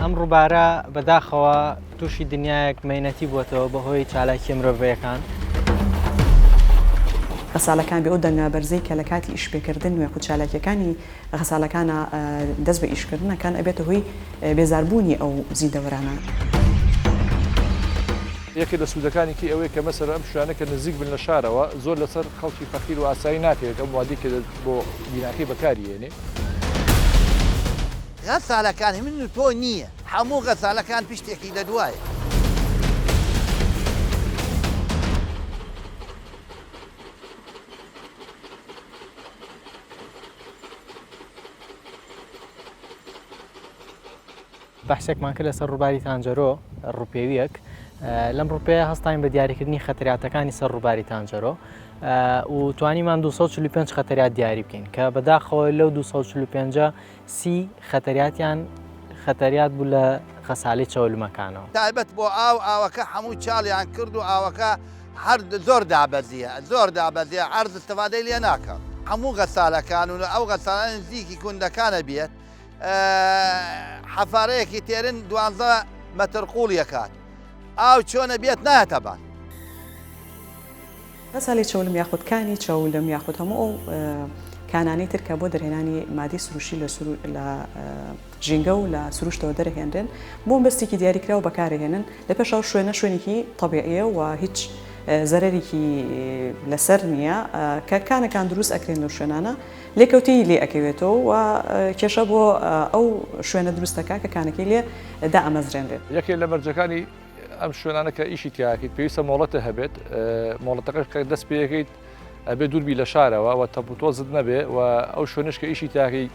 ئەم ڕووبارە بەداخەوە تووشی دنیایەک مەینەتی بووەتەوە بەهۆی چالاکی مرۆڤەیەکان. غەسالەکان بێ ئەو دەنگا بەرزەی کە لە کاتی ئیشپێکردن وێ خودچالاکیەکانی غەسالەکانە دەست بە ئیشکردنەکان ئەبێتە هۆی بێزاربوونی ئەو زیندەوەرانە. یەکێک لە سوودەکانێکی ئەوەیە کە مەسەر ئەم شوانە کە نزیک بن لە شارەوە زۆر لەسەر خەڵکی فەقیر و ئاسایی ناتێت ئەم وادی کە بۆ بیناکەی بەکاریێنێ. غەسالەکان من و تۆ نییە، هەموو غەسالەکان پشتێکی دەدوایە. بەحسێکمان کرد لەسەر ڕووباری تانجەرۆ ڕووپێویەک. لەم ڕووپەیە هەستاین بە دیاریکردنی خەتەراتەکانی سەر ڕووباری تانجەرۆ و توانیمان 245 خەتەرات دیاری بکەین کە بەداخەوە لەو 245 سی خەتەریات بوو لە غەساڵی چەولمەکانەوە. تایبەت بۆ ئاوەکە هەموو چاڵیان کرد و ئاوەکە هەر زۆر دابەزیە عەرز استفادەی لێ ناکەم. هەموو غەسالەکان و ئەو غەسالە نزیکی کوندەکانە بێت حەفارەیەکی تێرن 12 مەتر قوڵیەکات ئاو چۆنە بێت نایەتەبان. غەساڵی چەولم یاخودکانی چەولم یاخود هەموو ئەو کانانی تر کە بۆ دەرهێنانی مادی سروشی لە ژینگە و لە سروشتەوە دەرهێنرێن بۆ بەستێکی دیاریکراوە بەکارهێنن لە پێشەوە شوێنێکی تەبیعیە و هیچ زەرەرێکی لەسەر نییە کە کانەکان دروست ئەکرێن لەو شوێنانە لێکەوتی لێ ئەکەوێتەوە و کێشە بۆ ئەو شوێنە دروستەکە کە کانەکەی لێ دائەمەزرێنرێت. یەکێک لە مەرجەکانی ئەم شوێنانە کە ئیشی تیاکەیت پێویستە مۆڵەتە هەبێت مۆڵەتەکەش کە دەست پێەکەیت ئەبێ دووربی لە شارەوە و تەپوتۆزت نەبێ و ئەو شوێنش کە ئیشی تیاکەی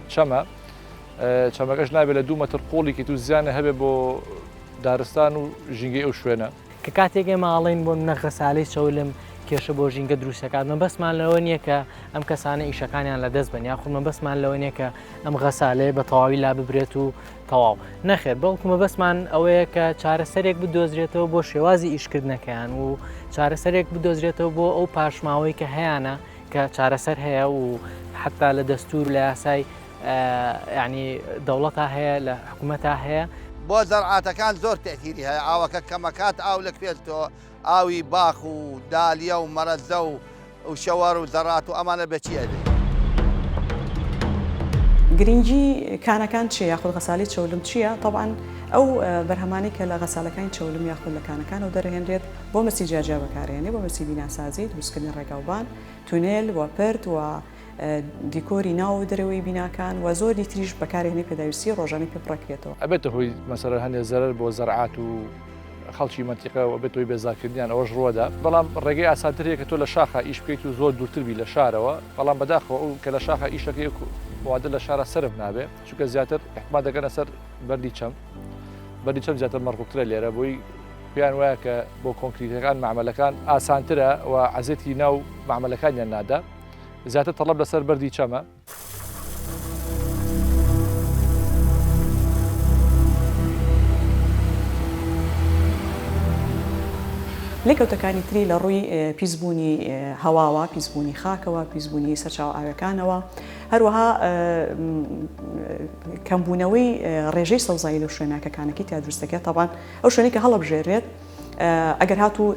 چەمەکەش نابێت لە 2 مەتر قۆڵێکی تو زیانە هەبێ بۆ دارستان و ژینگەی ئەو شوێنە. کە کاتێک ئێماڵین بۆ منە غەسالەی چەولم کێشە بۆ ژینگە دروستەکات مەبەستمان لەوە نییە کە ئەم کەسانە ئیشەکانیان لە دەست بن یاخود مەبەستمان لەوە نییە کە ئەم غەسالەیە بە تەواوی لا ببرێت و تەواو نەخێر بەڵکو مەبەستمان ئەوەیە کە چارەسەرێک بدۆزرێتەوە بۆ شێوازی ئیشکردنەکەیان و چارەسەرێک بدۆزرێتەوە بۆ ئەو پاشماوەی کە هەیەە کە چارەسەر هەیە و حتا لە دەستور لە یاسای یعنی دەوڵەتا هەیە لە حکوومەتا هەیە. بۆ زەرعاتەکان زۆر تەثیری هەیە ئاوەکە کەمەکات ئاو لە کوێستەوە ئاوی باخ و دالیە و مەرەزە و شەوەڕ و زەڕات و ئەمانە بەچیە دێ. گرنگی کانەکان چیە یاخود غەساڵی چەولم چییە؟ طبعاً ئەو بەرهەمانی کە لە غەسالەکانی چەولم یاخود لە کانەکان و دەرهێنرێت بۆ مەسی جیاجیا بەکارهێنێ بۆ مەسی بیناسازی دروستکردنی ڕێگاوبان تونێل و پرد و دیکۆری ناو دەرەوەی بیناکان و زۆری تریش بەکارهێنی پێداویستی ڕۆژانەی پێ بڕەکرێتەوە. ئەبێتە هۆی مەسەرە هەندێک زەرەر بۆ زەرعات و خەڵکی مەنتیقەوە ئەبێت هۆی بێزارکردنیان ئەوەش ڕووەدا بەڵام ڕێگەی ئاسانترەیە کە تۆ لە شاخە ئیش بکەیت و زۆر دوورتربی لە شارەوە بەڵام بەداخەوە ئەو کە لە شاخە ئیشەکەی وادە لە شارە سرف نابێ چونکە زیاتر احتمال دەگەنە سەر بەردی چەم زیاتر مەڕکوترە لێرە بۆی پێیان وایە کە بۆ کۆنکریتەکان معاملەکان ئاسانترە و عەزێتی ناو معاملەکانیان نادا زیاتر تەڵەب لەسەر بەردی چەمە. لێکەوتەکانی تری لە ڕووی پیسبوونی هەواوە پیسبوونی خاکەوە پیسبوونی سەرچاو ئاوەکانەوە هەروەها کەمبوونەوەی ڕێژەی سەوزایی لەو شوێناکەکانەکەی تا دروستەکە تەبان ئەو شوێنی کە هەڵەبژێرێت ئەگەر هاتوو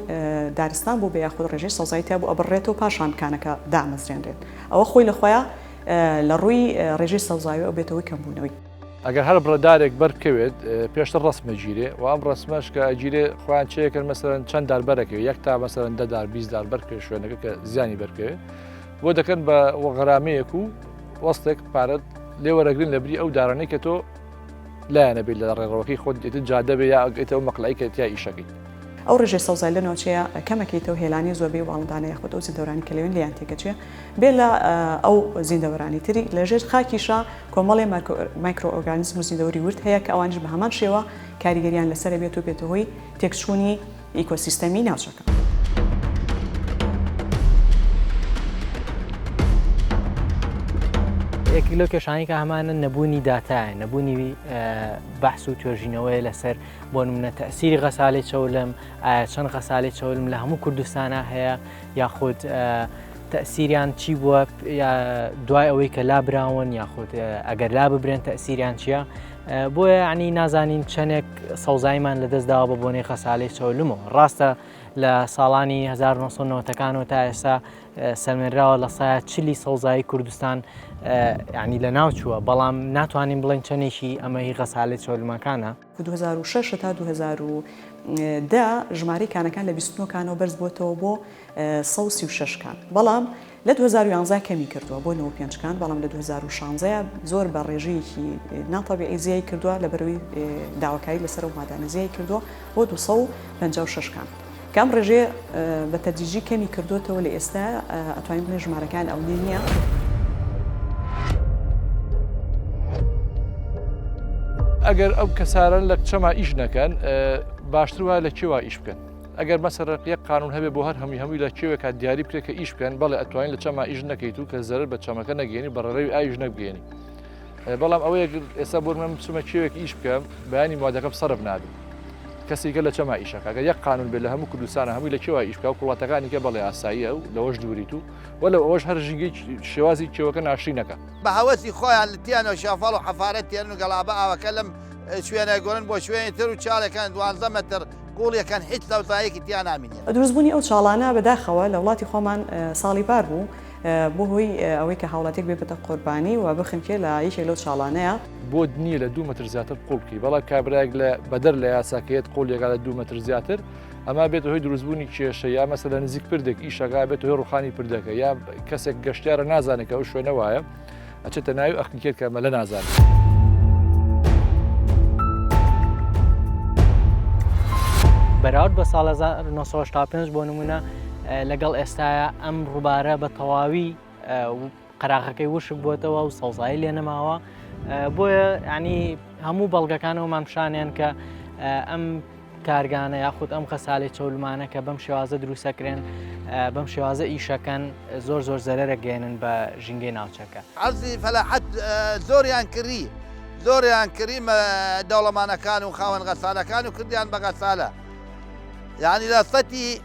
دارستان بۆ بە یاخود ڕێژەی سەوزایی تا بۆ ئەبڕێتەوە پاشان کانەکە دامەزرێنرێت ئەوە خۆی لە خۆیان لە ڕووی ڕێژەی سەوزایی ئەو بێتەوەی کەمبوونەوەی. ئەگەر هەر بڕەدارێک بەرکەوێت پێشتر ڕسمە گیرێ و ئەم ڕسمەش کە ئەگیرێ خۆیان چەیەکرد مەسەرەن چەند دار بەرەکەوێت یەک تا مەسەرەن 10 دار 20 دار بەرکەوێت شوێنەکە کە زیانی بەرکەوێت بۆ دەکەن بە غەرامەیەک و وەستێک پارەت لێوەرەگرن لە بری ئەو دارانەی کە تۆ لایەنە بێت لە ڕێڕەوەکەی خۆت دێتە جادە بێ یا ئەگەیتەوە مەقلەی کە تیا ئیشەکەیت. ئەو ڕێژەی سەوزای لە ناوچەیە کەمەکەیتەوە هێلانی زۆربەی واڵدانە یاخود ئەو زیندەوەرانی کە لەوێن لێیان تێکەچێ بێ لە ئەو زیندەوەرانی تری لەژێر خاکیشە کۆمەڵی مایکرۆئۆرگانیزم و زیندەوەری ورد هەیە کە ئەوانش بە هەمان شێوە کاریگەریان لەسەر بێت و بێتە هۆی تێکچوونی ئیکۆسیستەمی ناوچەکە. یەکی لەو کێشانەی کە هەمانە نەبوونی داتایە نەبوونی بەحس و توێژینەوەی لەسەر بۆ نمونە تەئسیری غەساڵی چەولم چەند غەساڵی چەولم لە هەموو کوردستانە هەیە یاخود تەسیریان چی بووە دوای ئەوەی کە لابراون یاخود ئەگەر لا ببرێن تەسیریان چییە بۆیە عنی نازانین چەندێک سەوزایمان لەدەستداوە بە بۆنەی خەساڵەی چەولمەوە ڕاستە لە ساڵانی 1990ەکانەوە تا ئێستا سەلمێنراوە لە سایە 40 سەوزایی کوردستان ینی لە ناو چووە بەڵام ناتوانین بڵێن چەندێکی ئەمە هی خەساڵەی چەولمەکانە 2006 تا 2010 ژمارەی کانەکان لە 29 کانەوە بەرز بۆتەوە بۆ 136 کان بەڵام لە 2011 کەمی کردووە بۆ 95 کان بەڵام لە 2016 زۆر بە ڕێژەیەکی ناتەبیعی زیای کردووە لە بەروی داواکاری لەسەر ومادانە زیای کردووە بۆ 256 کان کام ڕێژێ بە تەدریجی کەمی کردوتەوە لە ئێستا ئەتوانین بڵێن ژمارەکان ئەو نییە. ئەگەر ئەو کەسارن لە چەما ئیش نەکەن باشتر وایە لە کێوا ئیش بکەن ئەگەر مەسەرە یەک قانون هەبێ بۆ هەر هەمووی لە کێوێکە دیاری بکرێت کە ئیش بکەن بەڵێ ئەتوانین لە چەما ئیش نەکەیت و کە زەرر بە چەمەکە نەگەێنی بەڕێوی ئاویش نەبگەێنی بەڵام ئەوەیە ئێستا بۆ من بچمە کێوێک ئیش بکەم بەیانی مادەکەم سەرف نابێت کەسێکە لە چەما ئیشەکە ئەگەر یەک قانون بێت لە هەموو کوردستانە هەمووی لە کێوا ئیش بکە و وڵاتەکانی کە بەڵێ ئاساییە و لەوەش دووریت و وەلە ئەوەش هەر ژینگەی شێوازی کێوەکە ناشری نەکە بە هەوەسی خۆیان لەتیانەوە شافاڵ و حەفارەت تێن و گەڵابە ئاوەکە لەم شوێنە گۆرن بۆ شوێنی تر و چالەکان 12 مەتر قوڵیەکان هیچ لەوتایەکی تیان نامینێت. دروستبوونی ئەو چاڵانە بەداخەوە لە وڵاتی خۆمان ساڵی پار بوو بۆ هۆی ئەوەی کە هاوڵاتێک بێ بەتە قوربانی و بخنکێ لە یەکێک لەو چاڵانەیە بۆ نییە لە 2 متر زیاتر قوڵ بکەی بەڵام کابراایك لە بەدەر لە یاساکەیت قوڵێکا لە 2 متر زیاتر ئەما بێت هۆی دروستبوونی کێشە یا مەسەلە نزیک پردێک ئیشەکە بێت هۆی ڕوخانی پردەکە یا کەسێک گەشتیارە نازانێت کە ئەو شوێنە وایە ئەچێتە ناوی ئەخنکێت کە مەلە نازانێت. بەراورد بە ساڵ 1985 بۆ نمونە لەگەڵ ئێستاە ئەم ڕووبارە بە تەواوی قەراغەکەی وشک بووتەوە و سەوزایی لێ نەماوە بۆیە ینی هەموو بەڵگەکانەوەمان پیشانیان کە ئەم کارگانە یاخود ئەم خەساڵی چەولمانە کە بەم شێوازە دروستەکرێن بەم شێوازە ئیشەکەن زۆر زەرەرە گەێنن بە ژینگەی ناوچەکە. عەرزی فەلاحەت زۆریان کردی دەوڵەمانەکان و خاوەن غەسالەکان و کردیان بە غەسالە یعنی لە سەتی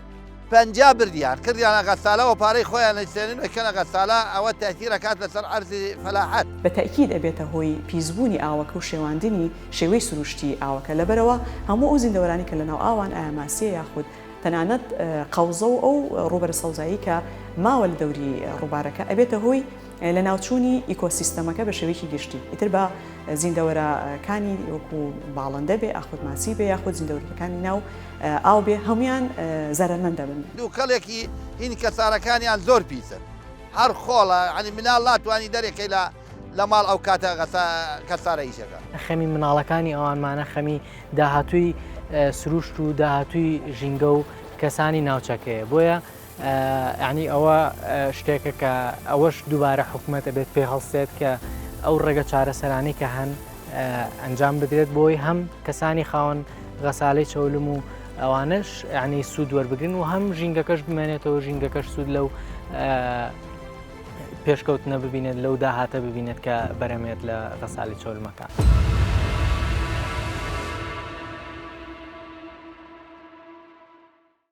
50 بردیان کردیانە غەسالەوە پارەی خۆیان نەیسێنن بکەنە غەسالە ئەوە تەثیرەکات لەسەر عەرزی فەلاحەت. بە تەئکید ئەبێتە هۆی پیسبوونی ئاوەکە و شێواندنی شێوەی سروشتی ئاوەکە لەبەرەوە هەموو ئەو زیندەوەرانی کە لەناو ئاوان ئاماسیە یاخود تەنانەت قەوزە و ئەو ڕوبەرە سەوزایی کە ماوە لە دەوری ڕووبارەکە ئەبێتە هۆی لە ناوچوونی ئیکۆسیستەمەکە بە شێوەیەکی گشتی ئیتر بە زیندەوەرەکانی وەکو باڵندە بێ ئاخود ماسی بێ یاخود زیندەوەرەکانی ناو ئاو بێ هەمویان زەرمەندە بن. دووکەڵێکی هین کەسارەکانیان زۆر پیسن هەر خۆڵە عنی مناڵ ناتوانانی دەرێکەکەی لە ماڵ ئەو کاتە کەسارە ئیشەکە. خەمی مناڵەکانی ئەوانمانە خەمی داهاتووی سروشت و داهاتووی ژینگە و کەسانی ناوچەکەیە بۆیە ینی ئەوە شتێکە کە ئەوەش دووبارە حکوومەت ئەبێت پێ هەڵسێت کە ئەو ڕێگە چارەسەرانی کە هەن ئەنجام بدرێت بۆی هەم کەسانی خاوەن غەساڵەی چەولم و ئەوانش ینی سوود وەربگرن و هەم ژینگەکەش بمێنێتەوە ژینگەکەش سوود لەو پێشکەوتنە ببینێت لەو داهاتە ببینێت کە بەرەمێت لە غەساڵی چەولمەکان.